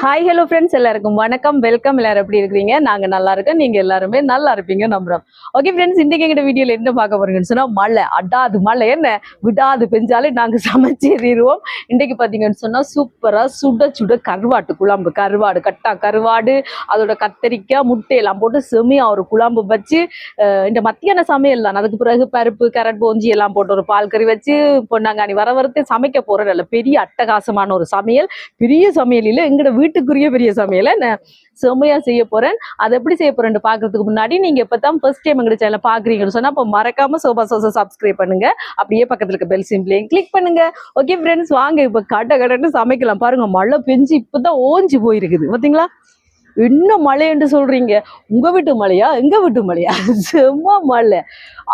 Hi hello friends, எல்லாருக்கும் வணக்கம், welcome. எல்லாரும் எப்படி இருக்கிறீங்க? நாங்க நல்லா இருக்கோம், நீங்க எல்லாருமே நல்லா இருப்பீங்க நம்புறோம். ஓகே ஃப்ரெண்ட்ஸ், இன்னைக்கு எங்கிட்ட வீடியோல என்ன பார்க்க போறீங்கன்னு சொன்னா மழை அடாது மழை என்ன விடாது பெஞ்சாலே நாங்க சமைச்சேறிடுவோம். இன்னைக்கு பாத்தீங்கன்னு சொன்னா சூப்பரா சுட சுட கருவாட்டு குழம்பு, கருவாடு கட்டா கருவாடு, அதோட கத்தரிக்காய் முட்டையெல்லாம் போட்டு செமையா ஒரு குழம்பு வச்சு இந்த மத்தியான சமையல் தான். அதுக்கு பிறகு பருப்பு கரட் போஞ்சி எல்லாம் போட்டு ஒரு பால் கறி வச்சு பொன்னாங்கானி வர சமைக்க போற நல்ல பெரிய அட்டகாசமான ஒரு சமையல். பெரிய சமையல் இல்லை, எங்கட வீட்டுக்குரிய பெரிய சமையலை நான் செம்மையா செய்ய போறேன். அதை எப்படி செய்ய போறேன்னு பாக்குறதுக்கு முன்னாடி நீங்க இப்பதான் ஃபர்ஸ்ட் டைம் எங்க சேனல் பாக்குறீங்கன்னு சொன்னா அப்ப மறக்காம சோபா சோசா சப்ஸ்கிரைப் பண்ணுங்க. அப்படியே பக்கத்துல இருக்க பெல் சிம்பிளையும் கிளிக் பண்ணுங்க. ஓகே ஃப்ரெண்ட்ஸ், வாங்க இப்ப கடன்னு சமைக்கலாம். பாருங்க, மழை பெஞ்சு இப்பதான் ஓஞ்சி போயிருக்குது பாத்தீங்களா? இன்னும் மழை என்று சொல்றீங்க? உங்க வீட்டு மழையா எங்க வீட்டு மழையா? செம்ம மழை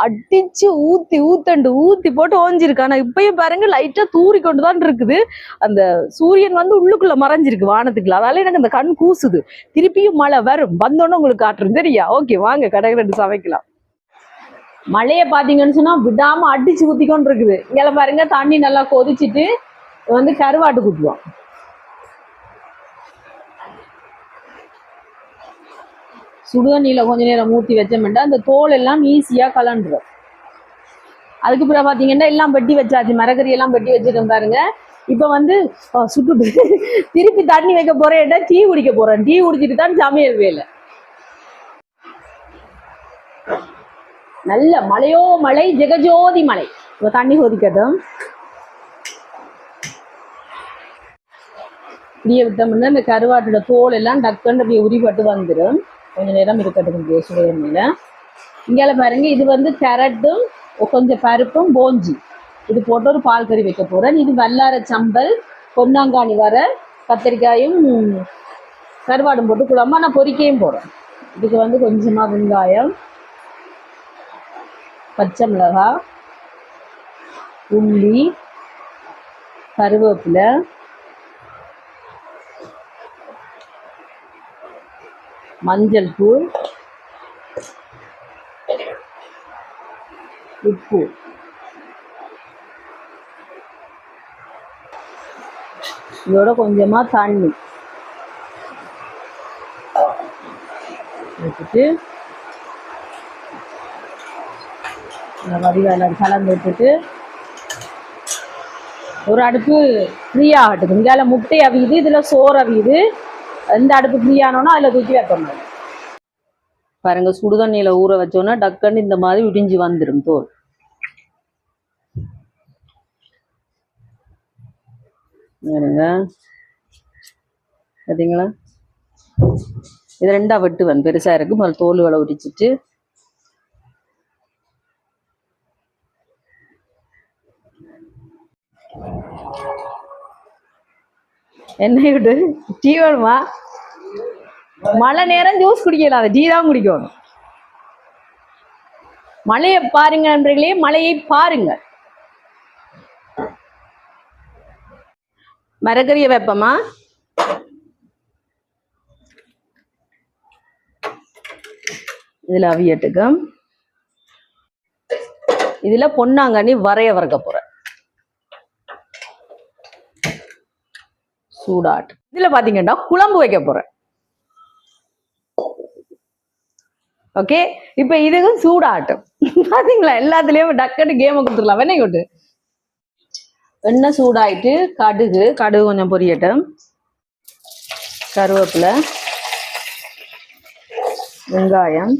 அடிச்சு ஊத்தி போட்டு ஓஞ்சிருக்கு. ஆனா இப்பயும் பாருங்க லைட்டா தூரி கொண்டுதான் இருக்குது. அந்த சூரியன் வந்து உள்ளுக்குள்ள மறைஞ்சிருக்கு வானத்துக்குள்ள, அதால எனக்கு அந்த கண் கூசுது. திருப்பியும் மழை வரும், வந்தோன்னு உங்களுக்கு காட்டுறேன் சரியா? ஓகே வாங்க கடை சமைக்கலாம். மழையை பாத்தீங்கன்னு சொன்னா விடாம அடிச்சு ஊத்திக்கொண்டு இருக்குது. இங்க பாருங்க, தண்ணி நல்லா கொதிச்சுட்டு வந்து கருவாட்டு குத்துவோம். சுடுதண்ணியில கொஞ்ச நேரம் ஊற்றி வச்சோம்னா அந்த தோல் எல்லாம் ஈஸியா கலண்டுரும். அதுக்கு பிறகு பாத்தீங்கன்னா எல்லாம் வெட்டி வச்சாச்சு, மரக்கறி எல்லாம் வெட்டி வச்சிருக்கேன் பாருங்க. இப்ப வந்து சுட்டுட்டு திருப்பி தண்ணி வைக்க போறேன், டீ குடிக்க போறேன். டீ குடிச்சிட்டு தான் சமையல் வேலை. நல்ல மழையோ மழை, ஜெகஜோதி மழை. இப்ப தண்ணி கொதிக்கட்டும். இப்படியே விட்டோம்னா இந்த கருவாட்டோட தோல் எல்லாம் டக்குன்னு அப்படியே உரிப்பட்டு வந்துடும். கொஞ்ச நேரம் இருக்கட்டும் சுடுதண்ணியில. இங்கால பாருங்க, இது வந்து கேரட்டும் கொஞ்சம் பருப்பும் போஞ்சி இது போட்டு ஒரு பால் கறி வைக்க போறேன். இது வல்லார சம்பல், பொன்னாங்கானி வர, கத்திரிக்காயும் கருவாடும் போட்டு குழம்பா நான் பொரிக்கையும் போறேன். இதுக்கு வந்து கொஞ்சமா வெங்காயம், பச்சை மிளகாய், உள்ளி, கருவேப்பிலை, மஞ்சள் தூள், உப்பு, இதோட கொஞ்சமா தண்ணி வச்சுட்டு வடிவேல கலந்து விட்டுட்டு ஒரு அடுப்பு ஃப்ரீ ஆகட்டும். இங்கால முட்டை அவியுது, இதுல சோறு அவியுது. எந்த அடுப்பு ஃப்ரீயானோன்னா அதில் தூக்கி வைக்கணும். பாருங்க, சுடுதண்ணியில ஊற வச்சோன்னா டக்குன்னு இந்த மாதிரி உடிஞ்சு வந்துடும் தோல். பார்த்தீங்களா? இது ரெண்டா வெட்டுவேன், பெருசா இருக்கு. முதல்ல தோல் உரிச்சிட்டு என்ன விட்டு டீ வேணுமா? மழை நேரம் ஜூஸ் குடிக்கலாம், அது டீ தான் குடிக்கணும். மழையை பாருங்க நண்பர்களே, மழையை பாருங்க. மரக்கறியை வைப்போமா? இதுல அவியட்டுக்கும் இதுல பொன்னாங்கண்ணி வறுக்க போறேன். சூடாட்டு. இதுல பாத்தீங்கன்னா குழம்பு வைக்க போறேன். ஓகே, இப்ப இதுக்கும் சூடாட்டும். பாத்தீங்களா? எல்லாத்துலயும் டக்குன்னு கேம கொடுத்துடலாம். வெண்ணெய் கொட்டு. எண்ணெய் சூடாயிட்டு கடுகு கொஞ்சம் பொரியட்டும். கருவேப்பிலை, வெங்காயம்,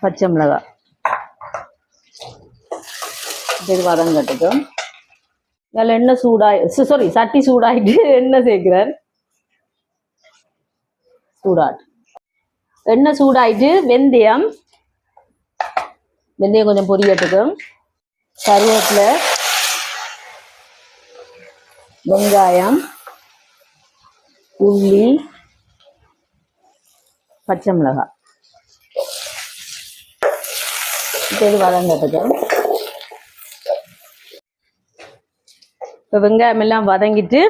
பச்சை மிளகாய் இது வதங்கட்டுக்கும். அதில் எண்ணெய் சட்டி சூடாயிட்டு எண்ணெய் சேர்க்கிறேன். சூடாட்டு எண்ணெய் சூடாயிட்டு வெந்தயம் கொஞ்சம் பொரியட்டுக்கும். கருவேப்பிலை, வெங்காயம், உள்ளி, பச்சை மிளகாய் இது வதங்கட்டுக்கும். இப்போ வெங்காயம் எல்லாம் வதங்கிட்டு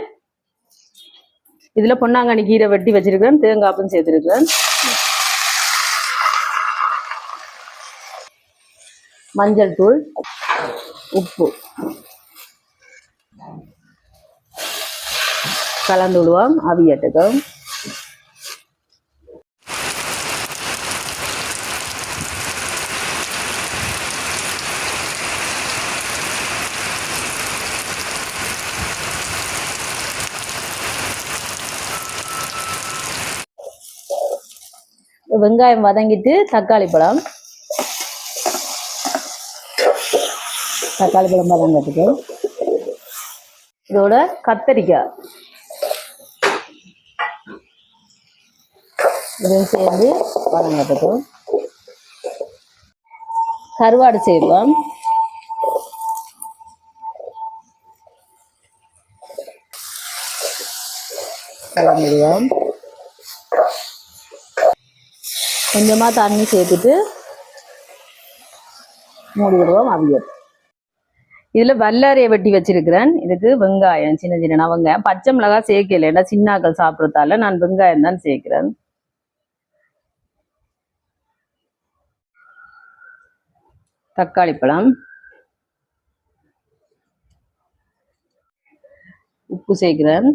இதுல பொன்னாங்கண்ணி கீரை வெட்டி வச்சிருக்கிறேன், தேங்காப்பும் சேர்த்துருக்கிறேன். மஞ்சள் தூள், உப்பு, கலந்து விடுவோம் அவியட்டுக்கு. வெங்காயம் வதங்கிட்டு தக்காளி பழம் வதங்கிறதுக்கு. இதோட கத்தரிக்காய் இதையும் சேர்ந்து வதங்கிறதுக்கு. கருவாடு சேர்ப்போம். கலந்துடுவோம். கொஞ்சமா தண்ணி சேர்த்துட்டு மூடி விடுவோம் அவியல். இதுல வல்லாரையை வெட்டி வச்சிருக்கிறேன். இதுக்கு வெங்காயம் சின்ன சின்ன வெங்காயம், பச்சை மிளகாய் சேர்க்கல, ஏன்னா சின்னாக்கள் சாப்பிட்றதால நான் வெங்காயம் தான் சேர்க்கிறேன். தக்காளி பழம், உப்பு சேர்க்கிறேன்.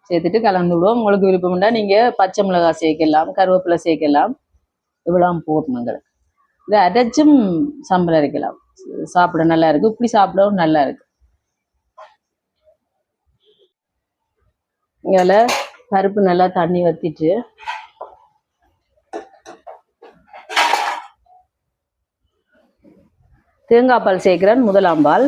சேர்த்துட்டு கலந்து விடுவோம். உங்களுக்கு விருப்பம்னா நீங்க பச்சை மிளகாய் சேர்க்கலாம், கருவேப்பிலை சேர்க்கலாம். இவ்வளோ போதும் எங்களுக்கு. இதை அரைச்சும் சம்பளம் அரைக்கலாம், சாப்பிட நல்லா இருக்கு. இப்படி சாப்பிடவும் நல்லா இருக்கு. இதில் பருப்பு நல்லா தண்ணி வத்திட்டு தேங்காய் பால் சேர்க்கிறேன். முதலாம் பால்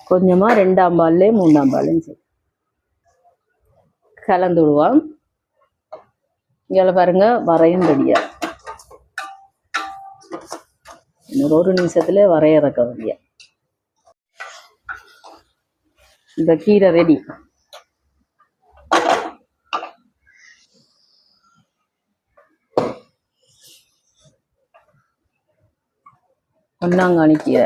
கொஞ்சமா, ரெண்டாம் பால்ல மூணாம் பாலும் சரி கலந்து விடுவோம். இங்கே பாருங்க வரையும் ரெடியா. இன்னொரு நிமிஷத்துல வரைய இறக்க வேண்டிய இந்த கீரை ரெடி. பொன்னாங்கானி கீரை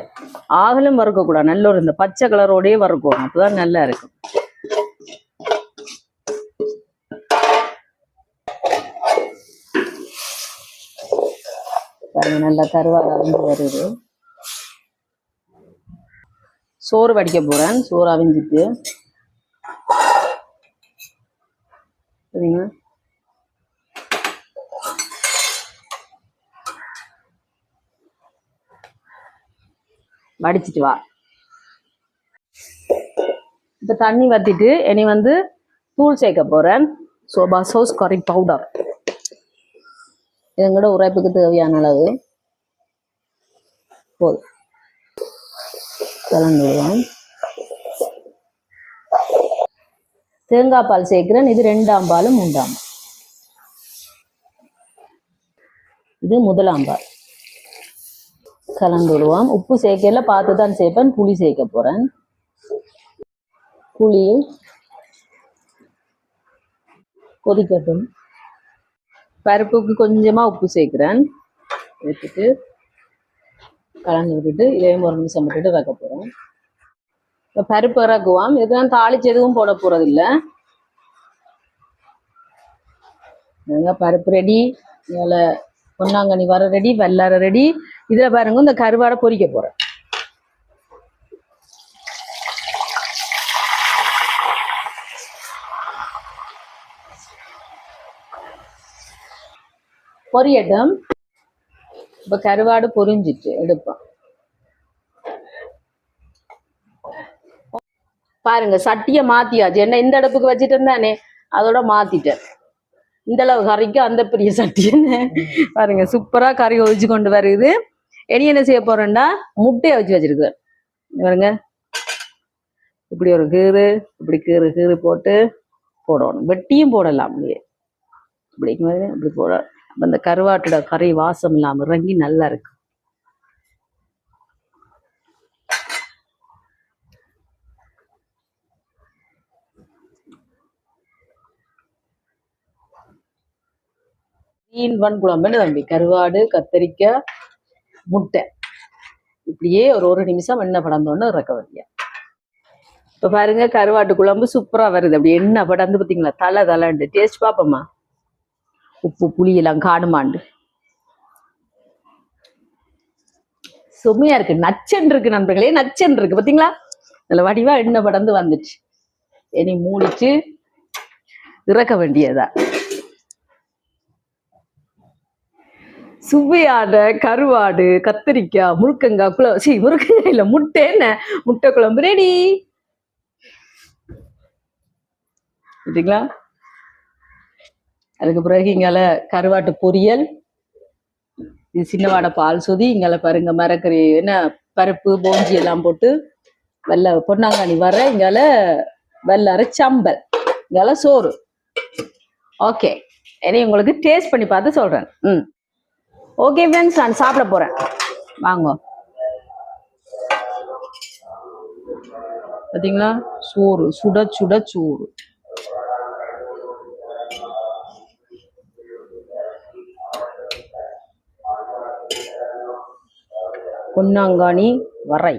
ஆகலும் வறுக்கக்கூடாது, நல்ல ஒரு இந்த பச்சை கலரோடயே வறுக்கணும், அப்பதான் நல்லா இருக்கும். நல்லா கருவாடு அவிஞ்சு வருது. சோறு வடிக்க போறேன். சோறு அவிஞ்சிட்டு சரிங்க. வடிச்சிட்டு வா. இப்போ தண்ணி வத்திட்டு இனி தூள் சேர்க்க போறேன். சோபா சோஸ் கறி பவுடர் எங்களோட உரைப்புக்கு தேவையான அளவு போதும். கலந்துடுவோம். தேங்காய் பால் சேர்க்கிறேன். இது ரெண்டாம் பால் மூன்றாம் பால். இது முதலாம் பால். கலந்து விடுவோம். உப்பு சேர்க்கல பார்த்து தான் சேர்ப்பேன். புளி சேர்க்க போறேன். புளி கொதிக்கட்டும். பருப்புக்கு கொஞ்சமா உப்பு சேர்க்கிறேன். எடுத்துட்டு கலந்து விட்டுட்டு இதையும் ஒரு நிமிஷம் விட்டுட்டு இறக்க போறேன். இப்போ பருப்பு இறக்குவோம். இதுக்கு நான் தாளிச்சு எதுவும் போட போறது இல்லை. பருப்பு ரெடி, இதில் பொன்னாங்கண்ணி வர ரெடி, வெள்ளார ரெடி. இதுல பாருங்க இந்த கருவாடை பொரிக்க போறேன். பொரியட்டும். இப்ப கருவாடு பொரிஞ்சிட்டு எடுப்போம். பாருங்க சட்டியை மாத்தியாச்சு. என்ன இந்த அடுப்புக்கு வச்சுட்டு இருந்தானே அதோட மாத்திட்டேன். இந்த அளவு கறிக்கு அந்த பெரிய சட்டி பாருங்க சூப்பரா கறி ஒழிச்சு கொண்டு வருது. இனி என்ன செய்ய போறேன்னா முட்டையை வச்சு வச்சிருக்கேன் பாருங்க. இப்படி ஒரு கீறு, இப்படி கீறு கீறு போட்டு போடணும். வெட்டியும் போடலாம். அப்படியே இப்படி இப்படி போட அந்த கருவாட்டோட கறி வாசம் இல்லாம இறங்கி நல்லா இருக்கு. குழம்புன்னு தம்பி, கருவாடு, கத்தரிக்காய், முட்டை இப்படியே ஒரு நிமிஷம் எண்ணெய் படந்தோன்னு இறக்க வேண்டிய. இப்ப பாருங்க கருவாட்டு குழம்பு சூப்பரா வருது. அப்படி எண்ணெய் படந்து பார்த்தீங்களா, தலை தலைண்டு. டேஸ்ட் பார்ப்போமா, உப்பு புளி எல்லாம் காணுமாண்டு. செம்மையா இருக்கு, நச்சன் இருக்கு நண்பர்களே, நச்சன் இருக்கு பாத்தீங்களா. நல்ல வடிவா எண்ணெய் படந்து வந்துச்சு. இனி மூடிச்சு இறக்க வேண்டியதா. சுவையான கருவாடு, கத்திரிக்காய், முருக்கங்காய் குழம்பு, முருக்கங்காய் இல்ல முட்டை, என்ன முட்டை குழம்பு ரெடி. சரிங்களா. அதுக்கு பிறகு இங்கால கருவாட்டு பொரியல், இது சின்னவாடை பால் சொதி, இங்கால பாருங்க மரக்கறி என்ன பருப்பு போஞ்சி எல்லாம் போட்டு வெள்ளை பொன்னாங்கானி வர, இங்கால வெள்ளரை சம்பல், இங்கால சோறு. ஓகே, இனி உங்களுக்கு டேஸ்ட் பண்ணி பார்த்து சொல்றேன். ஓகே ஃப்ரெண்ட்ஸ், நான் சாப்பிட போறேன், வாங்க. பாத்தீங்களா, சோறு சுட சுட சோறு. பொன்னாங்கானி வரை,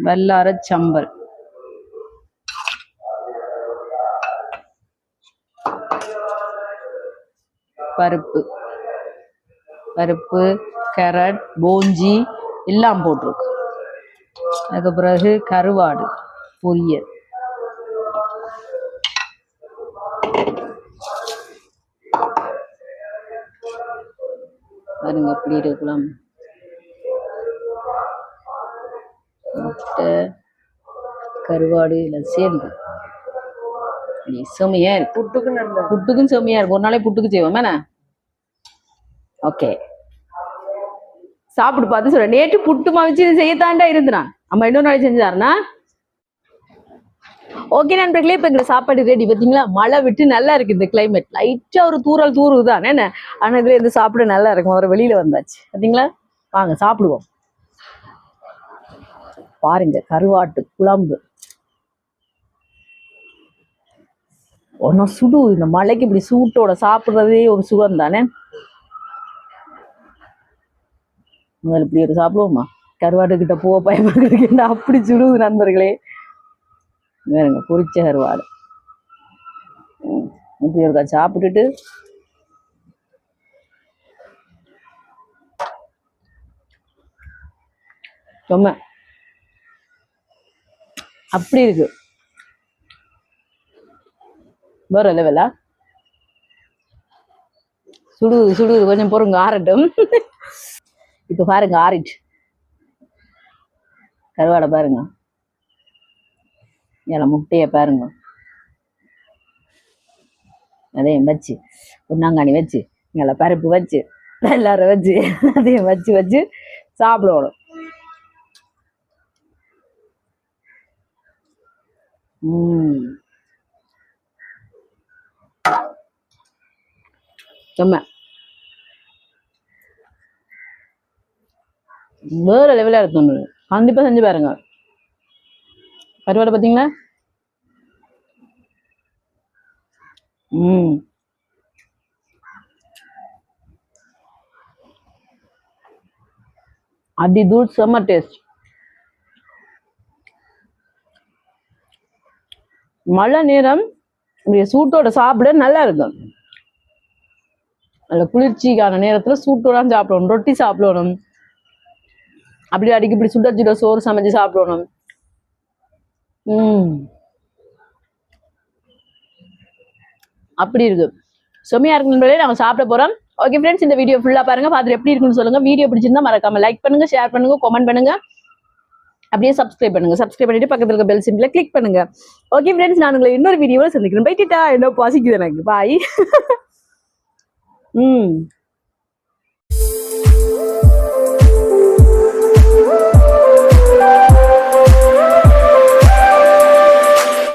வெள்ளார சம்பல், பருப்பு பருப்பு கேரட் போஞ்சி எல்லாம் போட்டிருக்கு. அதுக்கு பிறகு கருவாடு பொரியல், பாருங்க எப்படி இருக்கலாம். முட்டை கருவாடு எல்லாம் சேர்ந்து செமையா இருக்கு. புட்டுக்கும் செமையா இருக்கு. ஒரு நாளே புட்டுக்கு செய்வோம் என்ன. ஓகே, சாப்பிட்டு பார்த்து சொல்றேன். நேற்று புட்டு மாவிச்சு செய்யத்தாண்டா இருந்தான், அம்மா இன்னொரு நாளைக்கு செஞ்சாருன்னா. ஓகே நண்பர்களே, இப்ப எங்க சாப்பாடு ரெடி. பாத்தீங்களா, மழை விட்டு நல்லா இருக்கு இந்த கிளைமேட். லைட்டா ஒரு தூரல் தூருதான் என்ன, ஆனா இதுல இருந்து சாப்பிட நல்லா இருக்கும். ஒரு வெளியில வந்தாச்சு பாத்தீங்களா. வாங்க சாப்பிடுவோம். பாருங்க கருவாட்டு குழம்பு ஒன்னும் சுடு. இந்த மழைக்கு இப்படி சூட்டோட சாப்பிடுறதே ஒரு சுகம் தானே. முதல்ல இப்படி ஒரு சாப்பிடுவோமா. கருவாட்டு கிட்ட போக பயப்படுறதுக்கு அப்படி சுடுது நண்பர்களே. வேறுங்க பொரிச்ச கருவாடு இப்படி இருக்கா. சாப்பிட்டுட்டு ரொம்ப அப்படி இருக்கு, வேற லெவலா. சுடுது சுடுது, கொஞ்சம் பொறுங்க ஆறட்டும். இப்ப பாருங்க ஆறிட்டு கருவாடை பாருங்க, ஏல முட்டைய பாருங்க, அதையும் வச்சு பொன்னாங்கானி வச்சு இங்கே பருப்பு வச்சு எல்லாரும் வச்சு அதையும் வச்சு வச்சு சாப்பிடணும். செம்ம வேற லெவலா இருக்கும். கண்டிப்பா செஞ்சு பாருங்க. கருவாடை பார்த்தீங்களா. அடி தூள், செம்ம டேஸ்ட். மழை நேரம் சூட்டோட சாப்பிட நல்லா இருக்கும். நல்ல குளிர்ச்சிக்கான நேரத்துல சூட்டோட சாப்பிடணும். ரொட்டி சாப்பிடணும், அப்படி அடிக்கி இப்படி சுட சுட சோறு சமைச்சு சாப்பிடணும். அப்படி இருக்கு, செம்மையா இருக்கு. நாங்க சாப்பிட போறோம். ஓகே ஃப்ரெண்ட்ஸ், இந்த வீடியோ ஃபுல்லா பாருங்க, பார்த்துட்டு எப்படி இருக்குன்னு சொல்லுங்க. வீடியோ பிடிச்சிருந்தா மறக்காம லைக் பண்ணுங்க, ஷேர் பண்ணுங்க, கமெண்ட் பண்ணுங்க, அப்படியே சப்ஸ்கிரைப் பண்ணுங்க. சப்ஸ்கிரைப் பண்ணிட்டு பக்கத்துல இருக்க பெல் சிம்பிளை கிளிக் பண்ணுங்க. ஓகே ஃப்ரெண்ட்ஸ், நான் உங்களை இன்னொரு வீடியோவில் சந்திக்கிறேன். பை டிட்டா, என்ன பாசிக்குது எனக்கு. பாய்.